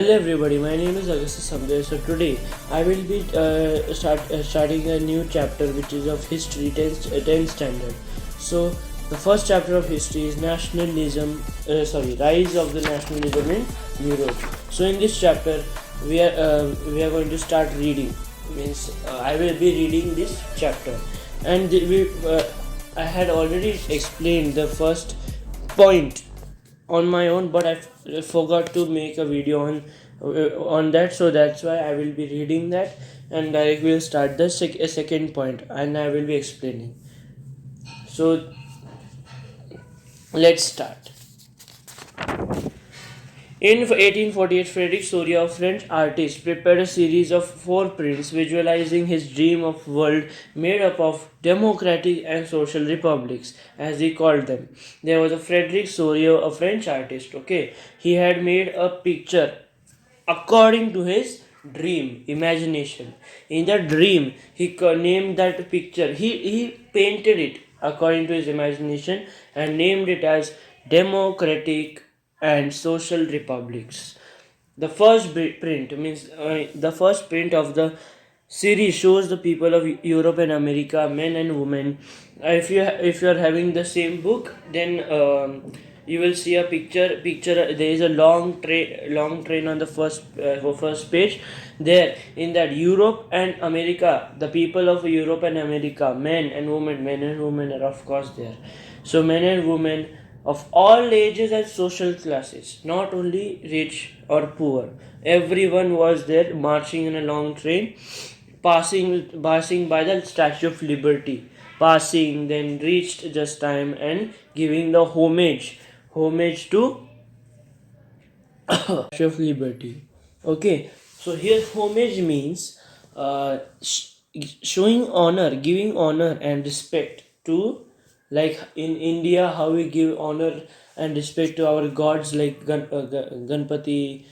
Hello everybody, my name is Augustus Samjay. So today I will be starting a new chapter which is of history 10th standard. So the first chapter of history is rise of the nationalism in Europe. So in this chapter we are going to start reading. Means I will be reading this chapter, and I had already explained the first point on my own, but I forgot to make a video on that, so that's why I will be reading that, and I will start the second point and I will be explaining. So let's start. In 1848, Frederick Soria, a French artist, prepared a series of four prints visualizing his dream of world made up of democratic and social republics, as he called them. There was a Frederick Soria, a French artist. Okay, he had made a picture according to his dream, imagination. In the dream, he named that picture. He painted it according to his imagination and named it as democratic and social republics. The first print means the first print of the series shows the people of Europe and America, men and women. If you are having the same book, then you will see a picture. There is a long train on the first page. There in that Europe and America, the people of Europe and America, men and women are of course there. So men and women of all ages and social classes, not only rich or poor. Everyone was there marching in a long train, passing by the Statue of Liberty, passing, then reached just time and giving the homage to Statue of Liberty. Okay, so here homage means showing honor, giving honor and respect to, like in India, how we give honor and respect to our gods like Ganpati,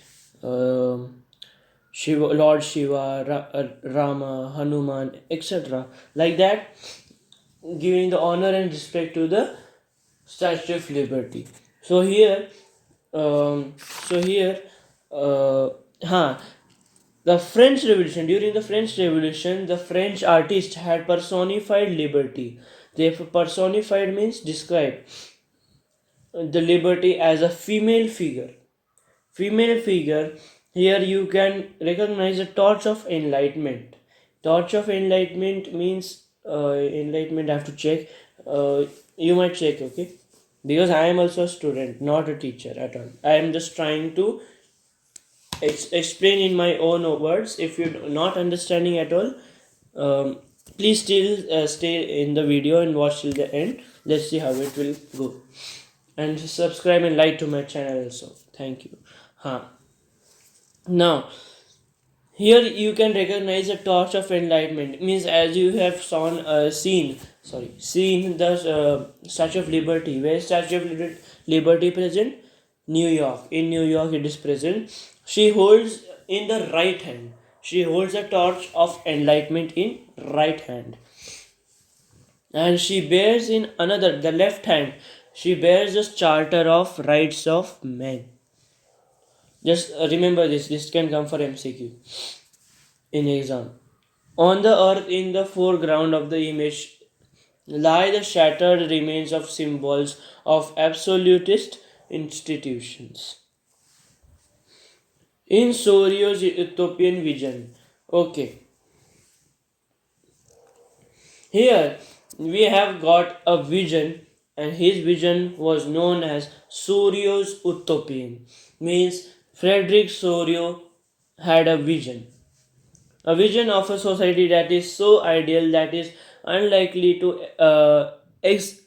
Shiva, Lord Shiva, Rama, Hanuman, etc. Like that, giving the honor and respect to the Statue of Liberty. So here, um, so here, uh, huh, the French Revolution. During the French Revolution, the French artist had personified liberty. They personified means describe the liberty as a female figure. Female figure. Here you can recognize the torch of enlightenment. Torch of enlightenment means enlightenment. I have to check. You might check, okay? Because I am also a student, not a teacher at all. I am just trying to explain in my own words. If you're not understanding at all, um, please still stay in the video and watch till the end. Let's see how it will go, and subscribe and like to my channel also. Thank you. Now here you can recognize a torch of enlightenment, means as you have seen the Statue of Liberty. Where is Statue of Liberty present? New York. In New York it is present. She holds in the right hand, she holds a torch of enlightenment in right hand, and she bears in another, the left hand, she bears the charter of rights of men. Just remember this can come for MCQ in exam. On the earth, in the foreground of the image, lie the shattered remains of symbols of absolutist institutions. In Sorio's utopian vision. Okay. Here we have got a vision, and his vision was known as Sorio's utopian. Means Frederick Sorio had a vision of a society that is so ideal that is unlikely to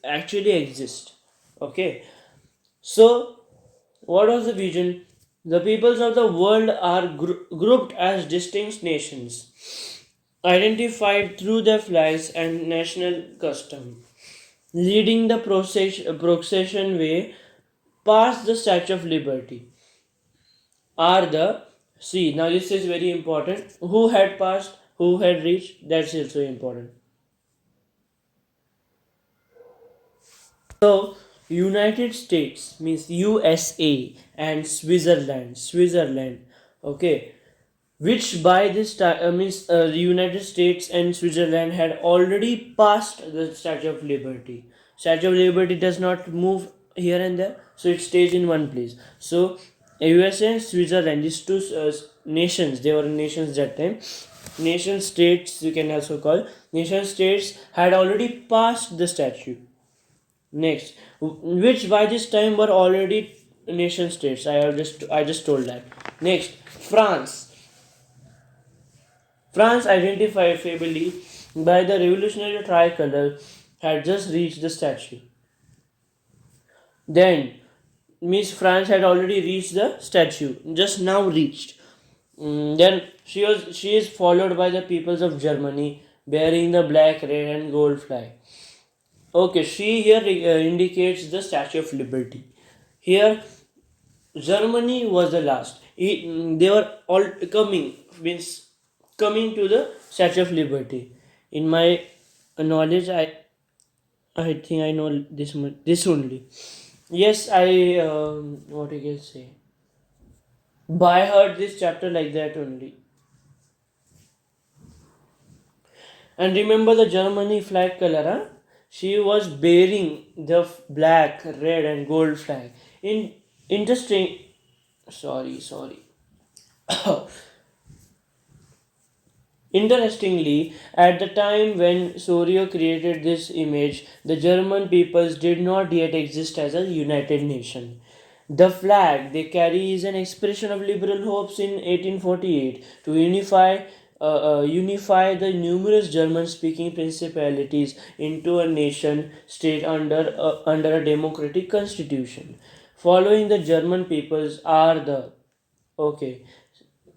actually exist. Okay, so what was the vision? The peoples of the world are grouped as distinct nations, identified through their flags and national custom, leading the procession way past the Statue of Liberty are the, see, now this is very important, who had passed, who had reached, that's also important. So United States means USA and Switzerland. Okay, which by this time means the United States and Switzerland had already passed the Statue of Liberty. Statue of Liberty does not move here and there, so it stays in one place. So USA and Switzerland, these two nations, they were nations that time. Nation states, you can also call nation states, had already passed the statue. Next, which by this time were already nation states. I just told that. Next, France. France, identified favorably by the revolutionary tricolor, had just reached the statue. Then, Miss France had already reached the statue, just now reached. Then she is followed by the peoples of Germany, bearing the black, red, and gold flag. Okay, she here indicates the Statue of Liberty. Here, Germany was the last. They were all means coming to the Statue of Liberty. In my knowledge, I think I know this only. Yes, I what you can say. By heard this chapter like that only. And remember the Germany flag color, huh? She was bearing the black, red, and gold flag. In interesting, sorry. Interestingly, at the time when Sorio created this image, the German peoples did not yet exist as a united nation. The flag they carry is an expression of liberal hopes in 1848 to unify the numerous German-speaking principalities into a nation state under a democratic constitution. Following the German peoples are the okay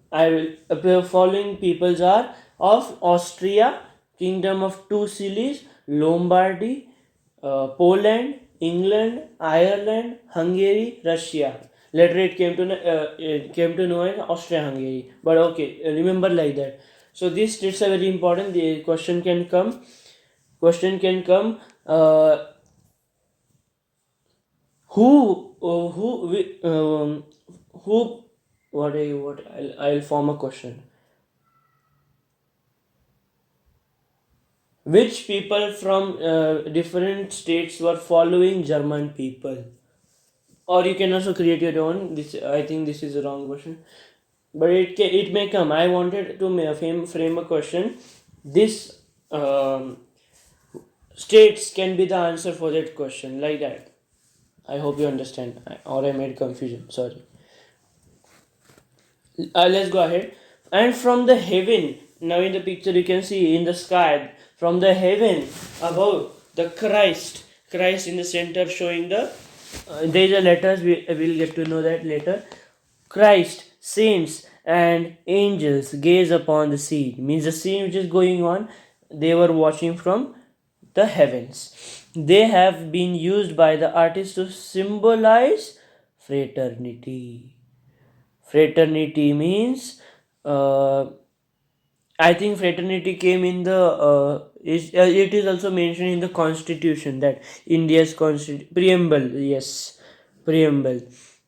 I will following peoples are of Austria, Kingdom of Two Sicilies, Lombardy, Poland, England, Ireland, Hungary, Russia. Later it came to know as Austria-Hungary. But okay, remember like that. So these states are very important. The question can come. Question can come. Who what I'll form a question. Which people from different states were following German people? Or you can also create your own. This I think this is a wrong question, but it may come. I wanted to frame a question. This states can be the answer for that question like that. I hope you understand, or I made confusion. Sorry. Let's go ahead. And from the heaven, now in the picture you can see in the sky, from the heaven above, the Christ in the center showing the, there is a letters, we will get to know that later. Christ, saints, and angels gaze upon the scene. Means the scene which is going on, they were watching from the heavens. They have been used by the artist to symbolize fraternity. Fraternity means, I think fraternity came in the it is also mentioned in the constitution that India's preamble. Yes, preamble.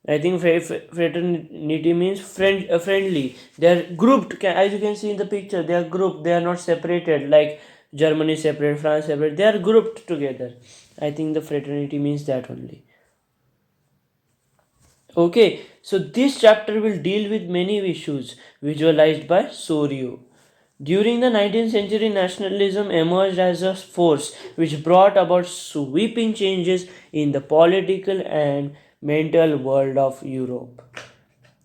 I think fraternity means friendly. They are grouped. As you can see in the picture, they are grouped. They are not separated like Germany separate, France separate. They are grouped together. I think the fraternity means that only. Okay, so this chapter will deal with many issues visualized by Sorio. During the 19th century, nationalism emerged as a force which brought about sweeping changes in the political and mental world of Europe.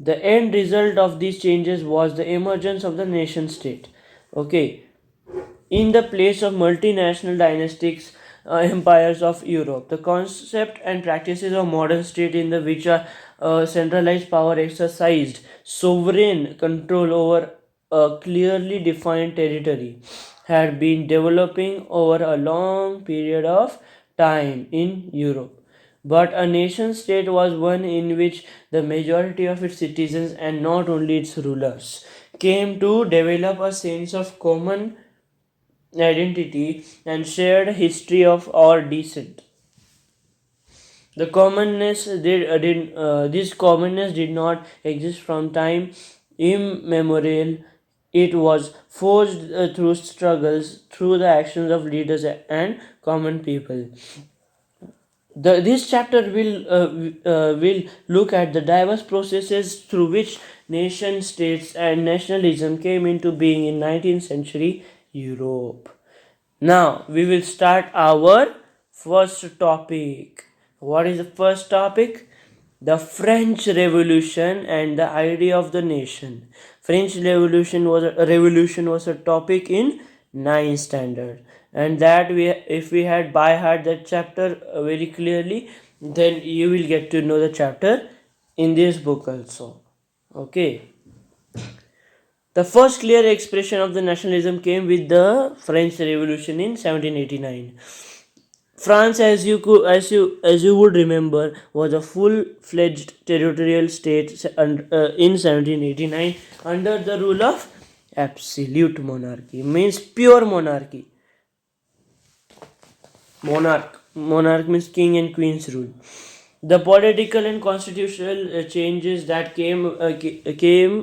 The end result of these changes was the emergence of the nation state. Okay, in the place of multinational dynastic empires of Europe. The concept and practices of modern state in the which are centralized power exercised sovereign control over a clearly defined territory had been developing over a long period of time in Europe. But a nation state was one in which the majority of its citizens and not only its rulers came to develop a sense of common identity and shared history of our descent. The commonness did This commonness did not exist from time immemorial. It was forged through struggles, through the actions of leaders and common people. This chapter will look at the diverse processes through which nation states and nationalism came into being in 19th century Europe. Now we will start our first topic. What is the first topic? The French Revolution and the idea of the nation. French Revolution was a topic in ninth standard, and that we if we had by heart that chapter very clearly, then you will get to know the chapter in this book also. Okay. The first clear expression of the nationalism came with the French Revolution in 1789. France, as you would remember, was a full-fledged territorial state in 1789 under the rule of absolute monarchy. Means pure monarchy. Monarch means king and queen's rule. The political and constitutional changes that came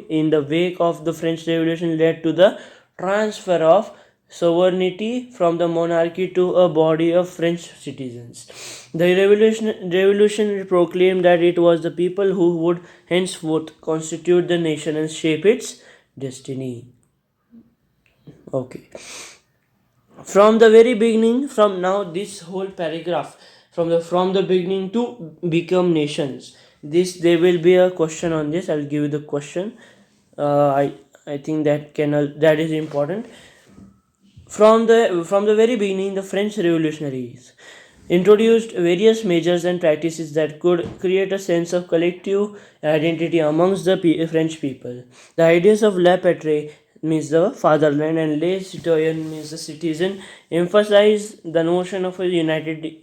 in the wake of the French Revolution led to the transfer of sovereignty from the monarchy to a body of French citizens. The revolution proclaimed that it was the people who would henceforth constitute the nation and shape its destiny. Okay. From the very beginning, from now this whole paragraph, from the beginning to become nations, this there will be a question on this. I'll give you the question. I think that is important. From the very beginning, the French revolutionaries introduced various measures and practices that could create a sense of collective identity amongst the French people. The ideas of la patrie means the fatherland and les citoyens means the citizen emphasize the notion of a united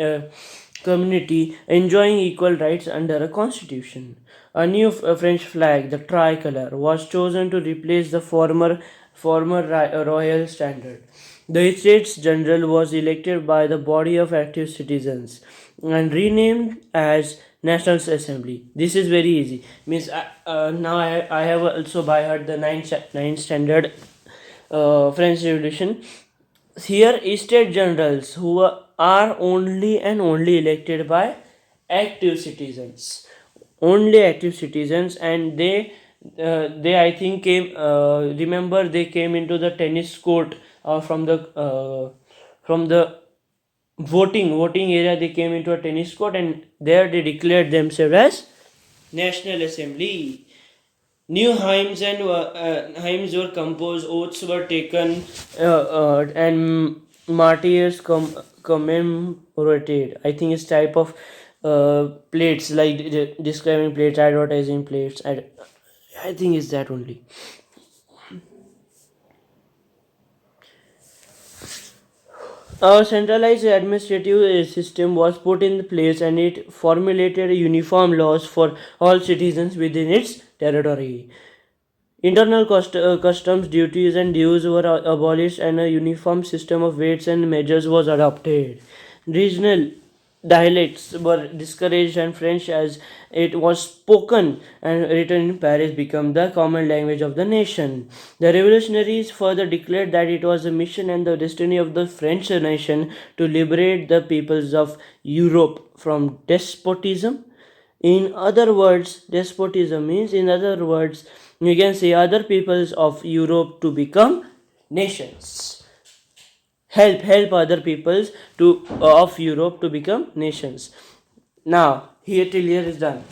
community enjoying equal rights under a constitution. A new French flag, the tricolor, was chosen to replace the former royal standard. The States General was elected by the body of active citizens and renamed as National Assembly. This is very easy. Means now I have also by heart the ninth standard French Revolution. Here, state generals who are only and only elected by active citizens, only active citizens, and they I think came. Remember, they came into the tennis court from the voting area. They came into a tennis court, and there they declared themselves as National Assembly. New hymns were composed, oaths were taken, and martyrs commemorated. I think it's type of plates like describing plates, advertising plates. I think it's that only. A centralized administrative system was put in place and it formulated uniform laws for all citizens within its territory. Internal customs duties and dues were abolished and a uniform system of weights and measures was adopted. Regional dialects were discouraged and French as it was spoken and written in Paris became the common language of the nation. The revolutionaries further declared that it was the mission and the destiny of the French nation to liberate the peoples of Europe from despotism. In other words, despotism means, in other words, you can say other peoples of Europe to become nations. Help other peoples of Europe to become nations. Now, here till here is done.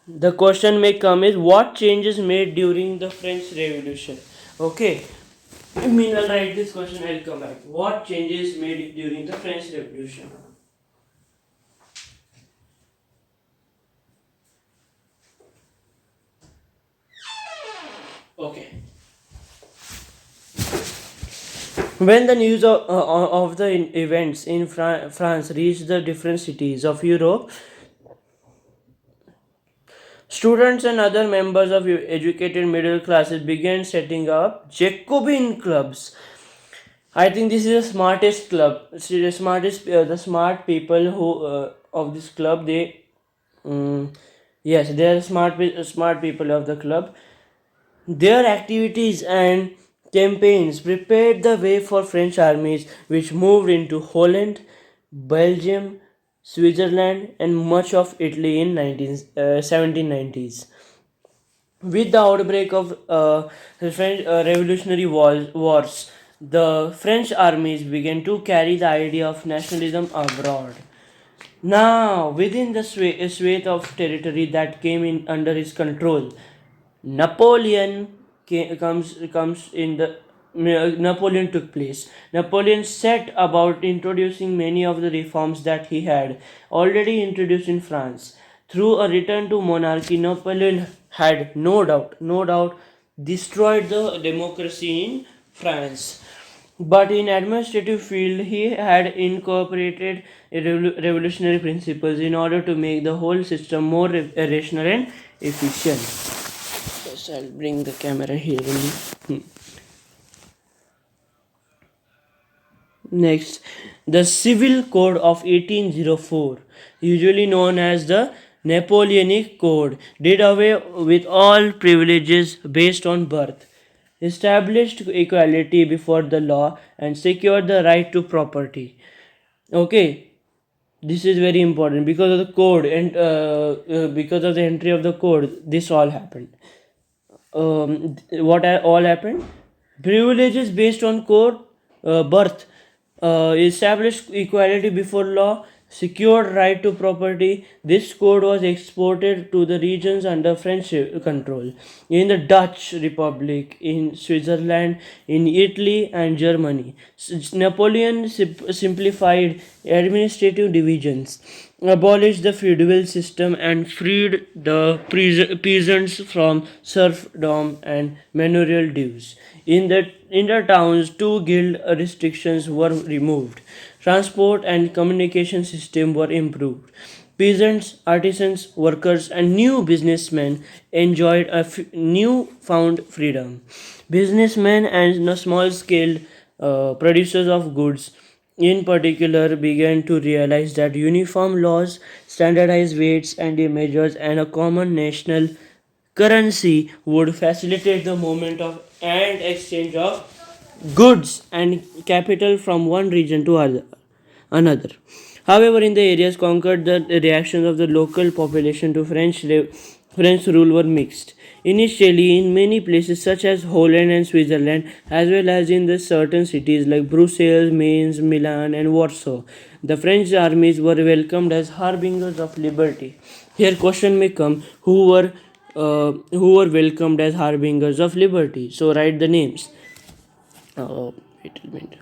The question may come is what changes made during the French Revolution? Okay. Meanwhile, write this question. I'll come back. What changes made during the French Revolution? Okay. When the news of the events in France reached the different cities of Europe, students and other members of educated middle classes began setting up Jacobin clubs. I think this is the smartest club. See, the smart people who of this club. Yes, they are smart people of the club. Their activities and campaigns prepared the way for French armies, which moved into Holland, Belgium, Switzerland, and much of Italy in 1790s. With the outbreak of the French Revolutionary Wars, the French armies began to carry the idea of nationalism abroad. Now, within the swathe of territory that came in under his control, Napoleon comes in the Napoleon took place. Napoleon set about introducing many of the reforms that he had already introduced in France. Through a return to monarchy, Napoleon had no doubt destroyed the democracy in France. But in administrative field, he had incorporated revolutionary principles in order to make the whole system more rational and efficient. Yes, I'll bring the camera here only. Next, the Civil Code of 1804, usually known as the Napoleonic Code, did away with all privileges based on birth, established equality before the law, and secured the right to property. Okay, this is very important because of the code and because of the entry of the code, this all happened. What all happened? Privileges based on code, birth, established equality before law, secured right to property. This code was exported to the regions under French control in the Dutch Republic, in Switzerland, in Italy, and Germany. Napoleon simplified administrative divisions, abolished the feudal system, and freed the peasants from serfdom and manorial dues. In the towns, two guild restrictions were removed. Transport and communication system were improved. Peasants, artisans, workers, and new businessmen enjoyed a new-found freedom. Businessmen and small-scale producers of goods in particular began to realize that uniform laws, standardized weights and measures, and a common national currency would facilitate the movement of and exchange of goods and capital from one region to another. However, in the areas conquered, the reactions of the local population to French rule were mixed. Initially, in many places such as Holland and Switzerland, as well as in the certain cities like Brussels, Mainz, Milan, and Warsaw, the French armies were welcomed as harbingers of liberty. Here, question may come: who were welcomed as harbingers of liberty? So, write the names. Wait a minute.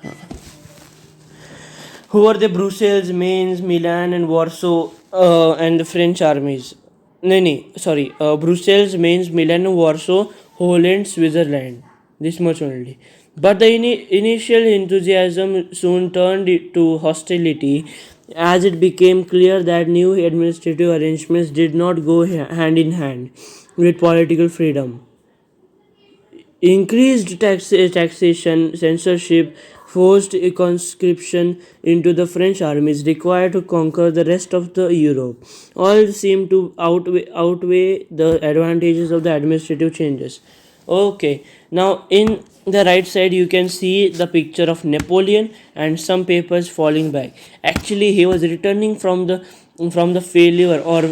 Who were the Brussels, Mainz, Milan, and Warsaw, and the French armies? No, no, sorry. Brussels, Mainz, Milan, and Warsaw, Holland, Switzerland. This much only. But the initial enthusiasm soon turned to hostility as it became clear that new administrative arrangements did not go hand in hand with political freedom. Increased taxation, censorship, forced conscription into the French armies required to conquer the rest of the Europe. All seem to outweigh the advantages of the administrative changes. Okay, now in the right side you can see the picture of Napoleon and some papers falling back. Actually, he was returning from the failure or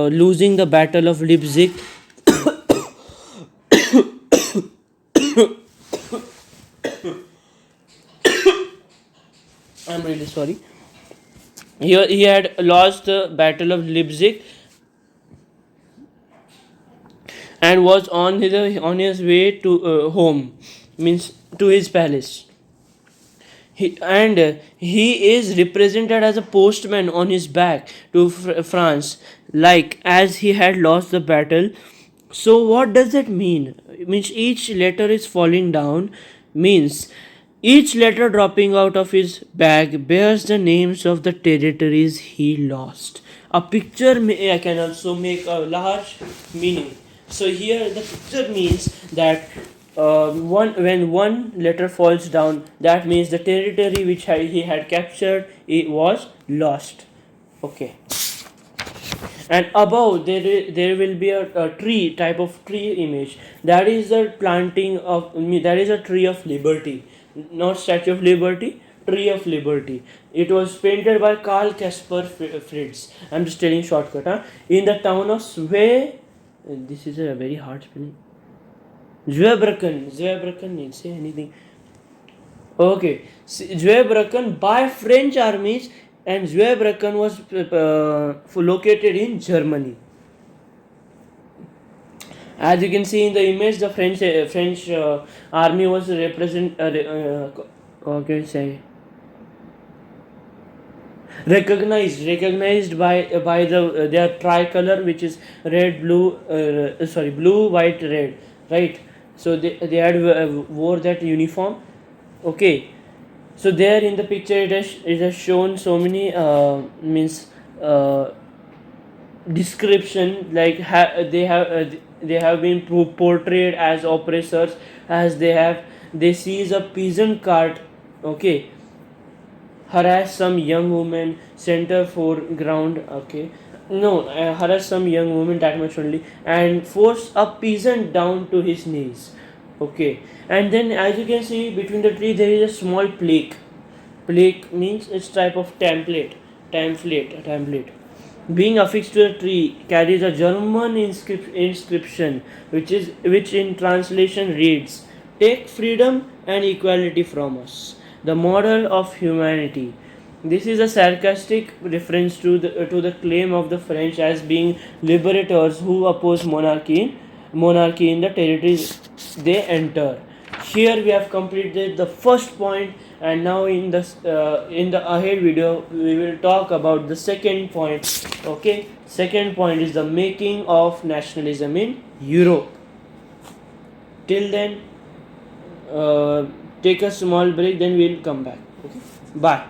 losing the Battle of Leipzig. I'm really sorry. He had lost the Battle of Leipzig and was on his way to home, means to his palace. He is represented as a postman on his back to France, like as he had lost the battle. So what does that mean? It means each letter is falling down, means each letter dropping out of his bag bears the names of the territories he lost. A picture I can also make a large meaning. So here the picture means that when one letter falls down, that means the territory which he had captured, it was lost. Okay. and above there will be a tree type of tree image. That is the planting of that is a tree of liberty, not Statue of Liberty, Tree of Liberty. It was painted by Karl Caspar Fritz. I'm just telling shortcut, in the town of this is a very hard spelling. Zweibrücken, say anything. Okay, Zweibrücken by French armies, and Zweibrücken was located in Germany. As you can see in the image, the French army was okay, say recognized by their tricolor, which is red, blue, blue, white, red, right? So they had wore that uniform. Okay, so there in the picture it has shown so many means description, like they have been portrayed as oppressors, as they seize a peasant cart, okay, harass some young woman, center foreground, okay, no, harass some young woman, that much only, and force a peasant down to his knees, okay. And then as you can see between the tree there is a small plaque. Plaque means it's type of template being affixed to a tree, carries a German inscription, which in translation reads, "Take freedom and equality from us, the model of humanity." This is a sarcastic reference to the claim of the French as being liberators who oppose monarchy in the territories they enter. Here we have completed the first point, and now in the ahead video we will talk about the second point. Okay, second point is the making of nationalism in Europe. Till then, take a small break, then we'll come back. Okay, bye.